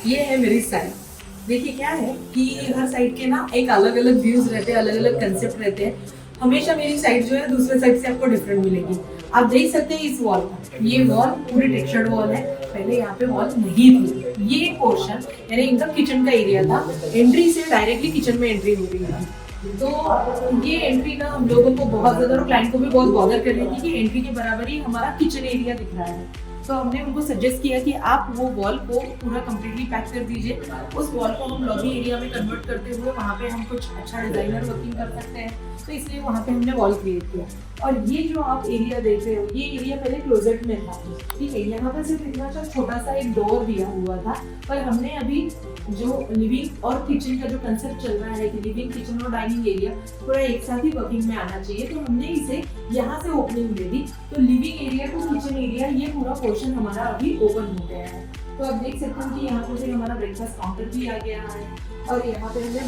ये है मेरी साइड। देखिए क्या है कि हर साइड के ना एक अलग अलग व्यूज रहते हैं, अलग अलग कंसेप्ट रहते हैं। हमेशा मेरी साइड जो है दूसरे साइड से आपको डिफरेंट मिलेगी। आप देख सकते हैं इस वॉल का, ये वॉल पूरी टेक्सचर्ड वॉल है। पहले यहाँ पे वॉल नहीं थी। ये एक पोर्शन यानी इनका किचन का एरिया था। एंट्री से डायरेक्टली किचन में एंट्री हो रही थी। तो ये एंट्री ना हम लोगों को बहुत ज्यादा और क्लाइंट को भी बहुत बॉदर कर रही थी कि एंट्री के बराबर ही हमारा किचन एरिया दिख रहा है। तो हमने उनको सजेस्ट किया कि आप वो वॉल को पूरा कम्प्लीटली पैक कर दीजिए। उस वॉल को हम लॉबी एरिया में कन्वर्ट करते हुए वहाँ पे हम कुछ अच्छा डिजाइनर वर्किंग कर सकते हैं। तो इसलिए वहाँ पे हमने वॉल क्रिएट किया। और ये जो आप एरिया देख रहे हो, ये एरिया पहले क्लोजेट में था। ठीक है, यहाँ पर सिर्फ इतना सा छोटा सा एक डोर दिया हुआ था। पर हमने अभी जो लिविंग और किचन का जो कंसेप्ट चल रहा है कि लिविंग, किचन और डाइनिंग एरिया पूरा एक साथ ही वर्किंग में आना चाहिए, तो हमने इसे यहाँ से ओपनिंग दे दी। तो living area to kitchen area ये पूरा पोर्शन हमारा अभी ओपन हो गया है। तो आप देख सकते हैं कि यहाँ पर हमारा ब्रेकफास्ट काउंटर भी आ गया है। और यहाँ पे हमने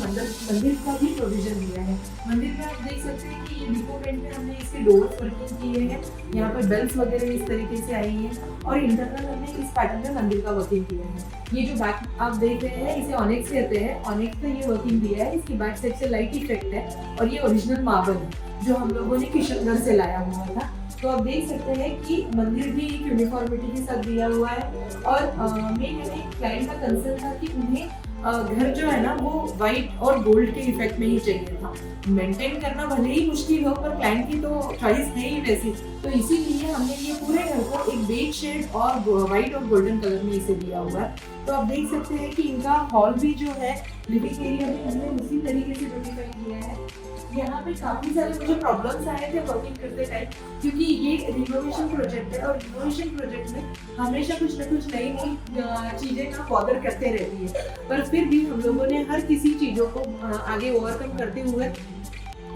मंदिर का भी प्रोविजन दिया है। मंदिर में आप देख सकते हैं कि ये डिको पेंट में हमने इसके डोर्स वर्किंग किए हैं। यहाँ पर बेल्स वगैरह इस तरीके से आई है। और इंटरनल हमने इस पैटर्न में मंदिर का वर्किंग किया है। ये जो बैक आप देख रहे हैं इसे ऑनिक्स कहते हैं। ऑनिक्स का ये वर्किंग दिया है। इसकी बैक साइड से लाइट इफेक्ट है। और ये ओरिजिनल मार्बल है जो हम लोगों ने किशनगढ़ से लाया हुआ था। तो आप देख सकते हैं कि मंदिर भी एक यूनिफॉर्मिटी के साथ दिया हुआ है। और मेन क्लाइंट का कंसर्न था कि उन्हें घर जो है ना वो व्हाइट और गोल्ड के इफेक्ट में ही चाहिए था। मेंटेन करना भले ही मुश्किल हो, पर क्लाइंट की तो चॉइस है ही वैसी। तो इसीलिए हमने ये पूरे घर को एक बेज शेड और व्हाइट और गोल्डन कलर में इसे दिया हुआ है। तो आप देख सकते हैं कि इनका हॉल भी जो है लिविंग एरिया में हमने उसी तरीके से ब्यूटीफाई किया है। यहाँ पे काफी सारे मुझे प्रॉब्लम्स आए थे वर्किंग करते टाइम, क्योंकि ये रिनोवेशन प्रोजेक्ट है और रिनोवेशन प्रोजेक्ट में हमेशा कुछ ना कुछ नई नई चीजें ना बॉदर करते रहती है। पर फिर भी हम लोगों ने हर किसी चीजों को आगे ओवरकम करते हुए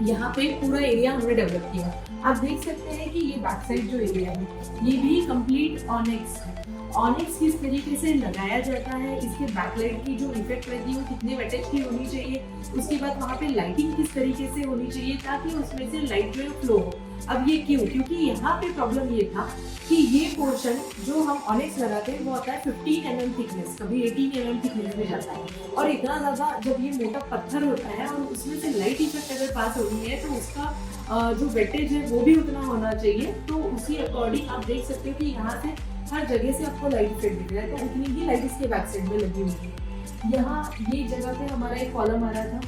यहाँ पे पूरा एरिया हमने डेवलप किया। आप देख सकते हैं कि ये बैक साइड जो एरिया है ये भी कंप्लीट ऑनिक्स है। ऑनिक्स किस तरीके से लगाया जाता है, इसके बैकलाइट की जो इफेक्ट रहती है वो कितने वेटेज की होनी चाहिए, उसके बाद वहाँ पे लाइटिंग किस तरीके से होनी चाहिए ताकि उसमें से लाइट जो है फ्लो हो। अब ये क्यों? क्योंकि यहाँ पे प्रॉब्लम ये था कि ये पोर्शन जो हम ऑनिक्स लगाते हैं वो होता है 15 mm थिकनेस, कभी 18 mm थिकनेस में जाता है। और इतना ज़्यादा जब ये मोटा पत्थर होता है और उसमें से लाइट इफेक्ट अगर पास हो रही है तो उसका जो वेटेज है वो भी उतना होना चाहिए। तो उसी अकॉर्डिंग आप देख सकते हो कि यहाँ से हर जगह से आपको लाइट इफेक्ट दिख रहा है। तो उतनी ही लाइट इसके बैक साइड में लगी हुई है। यहाँ ये जगह पे हमारा एक कॉलम आ रहा था,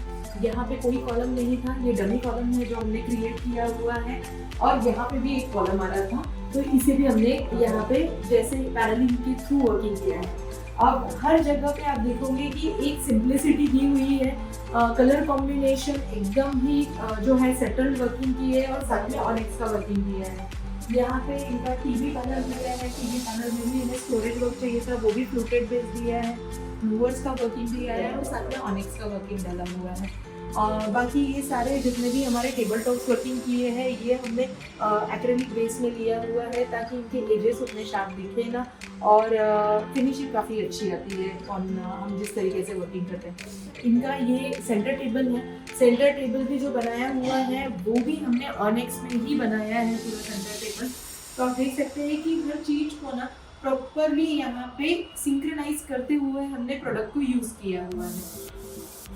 यहाँ पे कोई कॉलम नहीं था। ये डमी कॉलम है जो हमने क्रिएट किया हुआ है। और यहाँ पे भी एक कॉलम आ रहा था, तो इसे भी हमने यहाँ पे जैसे पैरेलल के थ्रू वर्किंग किया है। अब हर जगह पे आप देखोगे कि एक सिंप्लिसिटी दी हुई है। कलर कॉम्बिनेशन एकदम ही जो है सेटल्ड वर्किंग की है और साथ में ऑनिक्स का वर्किंग किया है। यहाँ पे इनका टीवी पैनल दिया है। टीवी पैनल में भी इन्हें स्टोरेज वर्क चाहिए था, वो भी फ्लूटेड बेस दिया है। लूवर्स का वर्किंग दिया है और साथ में ऑनिक्स का वर्किंग डाला हुआ है। और बाकी ये सारे जितने भी हमारे टेबल टॉप्स वर्किंग किए हैं ये हमने एक्रेलिक बेस में लिया हुआ है ताकि इनके एजेस उतने शार्प दिखे ना। और फिनिशिंग काफ़ी अच्छी आती है ऑन हम जिस तरीके से वर्किंग करते हैं। इनका ये सेंटर टेबल है। सेंटर टेबल भी जो बनाया हुआ है वो भी हमने ऑनिक्स में ही बनाया है पूरा सेंटर टेबल। तो आप देख सकते हैं कि हर चीज़ को ना प्रॉपरली यहाँ पे सिंक्रोनाइज करते हुए हमने प्रोडक्ट को यूज़ किया हुआ है।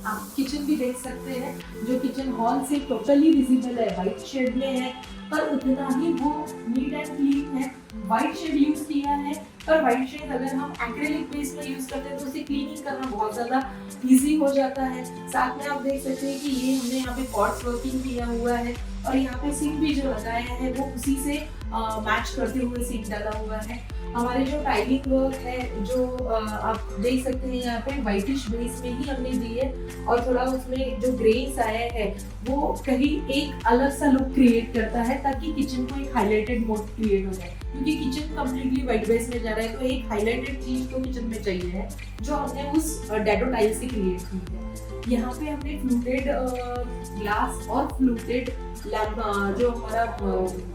आप किचन भी देख सकते हैं, जो किचन हॉल से टोटली विजिबल है, वाइट शेड में है, पर उतना ही वो नीट एंड क्लीन है। वाइट शेड यूज किया है, पर वाइट शेड अगर हम एक्रेलिक बेस में यूज करते हैं तो उसे क्लीनिंग करना बहुत ज़्यादा इजी हो जाता है। साथ में आप देख सकते हैं कि ये हमने यहाँ पे पॉट्स वर्किंग किया हुआ है और यहाँ पे सिंक भी जो लगाया है वो उसी से मैच करते हुए सिंक डाला हुआ है। हमारे जो टाइलिंग वर्क है जो आप देख सकते हैं यहाँ पे वाइटिश बेस में ही हमने दी है और थोड़ा उसमें जो ग्रेस आया है वो कहीं एक अलग सा लुक क्रिएट करता है ताकि किचन को एक हाईलाइटेड मोड क्रिएट हो जाए। क्योंकि किचन कम्प्लीटली वाइट बेस में जा रहा है तो एक हाईलाइटेड चीज तो किचन में चाहिए है जो हमने उस डैडो टाइल से क्रिएट की है। यहाँ पे हमने फ्लूटेड ग्लास और फ्लूटेड लैम्प जो हमारा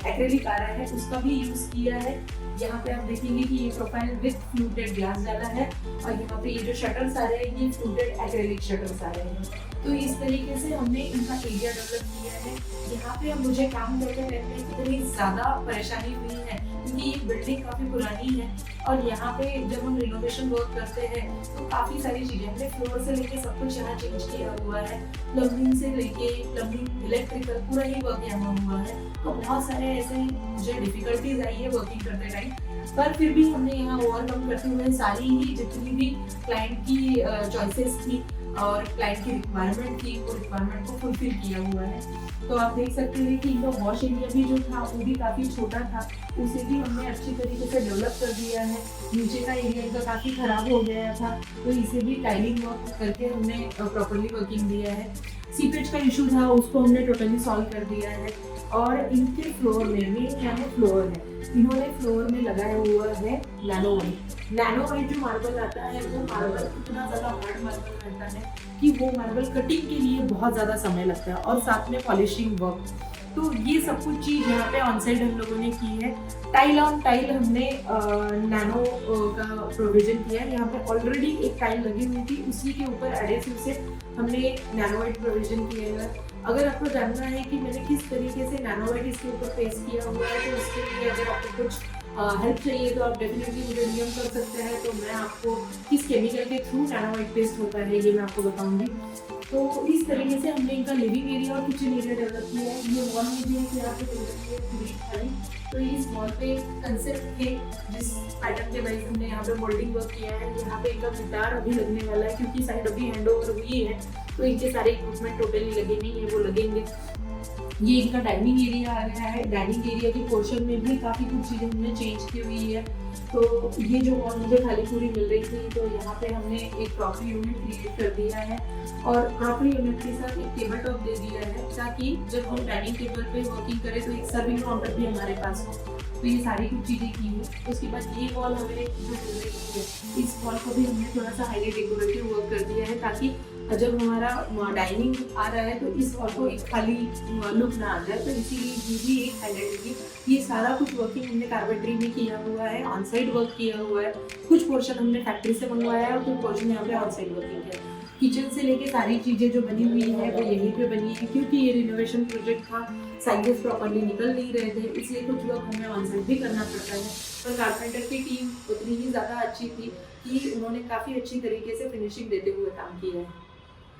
एक्रेलिक आ रहा है उसका भी यूज किया है। यहाँ पे आप देखेंगे कि ये प्रोफाइल विथ फ्लूटेड ग्लास डाला है और यहाँ पे ये जो शटर्स आ रहे हैं ये फ्लूटेड एक्रेलिक शटर्स आ रहे हैं। तो इस तरीके से हमने इनका एरिया डेवलप किया है। यहाँ पे अब मुझे काम करते रहते हैं इतनी ज़्यादा परेशानी हुई है क्योंकि ये बिल्डिंग काफ़ी पुरानी है और यहाँ पे जब हम रिनोवेशन वर्क करते हैं तो काफ़ी सारी चीज़ें हमने फ्लोर से लेके सब कुछ यहाँ चेंज किया हुआ है। प्लम्बिंग से लेके प्लम्बिंग, इलेक्ट्रिकल पूरा ही वर्क यहाँ हुआ है। तो बहुत सारे ऐसे मुझे डिफिकल्टीज आई है वर्किंग करते टाइम, पर फिर भी हमने यहाँ ओवरकम करते हुए सारी ही जितनी भी क्लाइंट की चॉइसेस थी और क्लाइंट की रिक्वायरमेंट थी वो रिक्वायरमेंट को फुलफिल किया हुआ है। तो आप देख सकते हैं कि इनका वॉश एरिया भी जो था वो भी काफ़ी छोटा था, उसे भी हमने अच्छी तरीके से डेवलप कर दिया है। नीचे का एरिया इनका काफ़ी ख़राब हो गया था तो इसे भी टाइलिंग वर्क करके हमने प्रॉपरली वर्किंग दिया है। सीपेज का इशू था उसको हमने टोटली सॉल्व कर दिया है। और इनके फ्लोर में मेन यहाँ फ्लोर है, इन्होंने फ्लोर में लगाया हुआ है नैनो वाइट। नैनो वाइट जो मार्बल आता है वो मार्बल इतना ज़्यादा हार्ड मार्बल रहता है कि वो मार्बल कटिंग के लिए बहुत ज़्यादा समय लगता है और साथ में पॉलिशिंग वर्क। तो ये सब कुछ चीज़ यहाँ पे ऑन साइड हम लोगों ने की है। टाइल ऑन टाइल हमने नैनो का प्रोविजन किया है। यहाँ पे ऑलरेडी एक टाइल लगी हुई थी, उसी के ऊपर एडेसिव से हमने नैनो वाइट प्रोविजन किया है। अगर आपको जानना है कि मैंने किस तरीके से नैनो वाइट इसके ऊपर पेस्ट किया हुआ है तो उसके लिए अगर आपको कुछ हेल्प चाहिए तो आप डेफिनेटली मुझे डीएम कर सकते हैं, तो मैं आपको किस केमिकल के थ्रू नैनो वाइट पेस्ट होता है ये मैं आपको बताऊंगी। तो इस तरीके से हमने इनका लिविंग एरिया और किचन एरिया डेवलप किया है। ये वॉल में भी है यहाँ पे तो इस वॉल पे कंसेप्ट थे जिस पैटर्न के वाइज हमने यहाँ पे मोल्डिंग वर्क किया है। यहाँ पे इनका गिटार अभी लगने वाला है क्योंकि साइड अभी हैंड ओवर हुई है तो इनके सारे इक्विपमेंट टोटली लगे नहीं है, वो लगेंगे। ये इनका डाइनिंग एरिया आ गया है। डाइनिंग एरिया के पोर्शन में भी काफ़ी कुछ चीज़ें हमने चेंज की हुई है। तो ये जो वॉल मुझे खाली पूरी मिल रही थी तो यहाँ पे हमने एक क्रॉकरी यूनिट क्रिएट कर दिया है और क्रॉकरी यूनिट के साथ एक टेबल टॉप दे दिया है ताकि जब हम डाइनिंग टेबल पे वर्किंग करें तो एक सर्विंग काउंटर भी हमारे पास हो। तो ये सारी कुछ चीज़ें की है। उसके बाद ये वॉल हमें जो मिल रही है, इस वॉल को भी हमने थोड़ा सा हाईली डेकोरेटिव वर्क कर दिया है ताकि जब हमारा डाइनिंग आ रहा है तो इस वॉल को एक खाली लुक ना आ जाए, तो इसीलिए ये भी एक हाईलाइट होगी। ये सारा कुछ वर्किंग हमने कार्पेंट्री में किया हुआ है, ऑन साइड वर्क किया हुआ है। कुछ पोर्शन हमने फैक्ट्री से मंगवाया है और कुछ पोर्शन यहाँ पे ऑन साइड वर्किंग किया है। किचन से लेके सारी चीज़ें जो बनी हुई है वो यहीं पे बनी है क्योंकि ये रिनोवेशन प्रोजेक्ट था, साइजेस प्रॉपर्ली निकल नहीं रहे थे, इसलिए कुछ वर्क हमें ऑन साइड भी करना पड़ता है। पर कारपेंटर की टीम उतनी ही ज़्यादा अच्छी थी कि उन्होंने काफ़ी अच्छी तरीके से फिनिशिंग देते हुए काम किया है।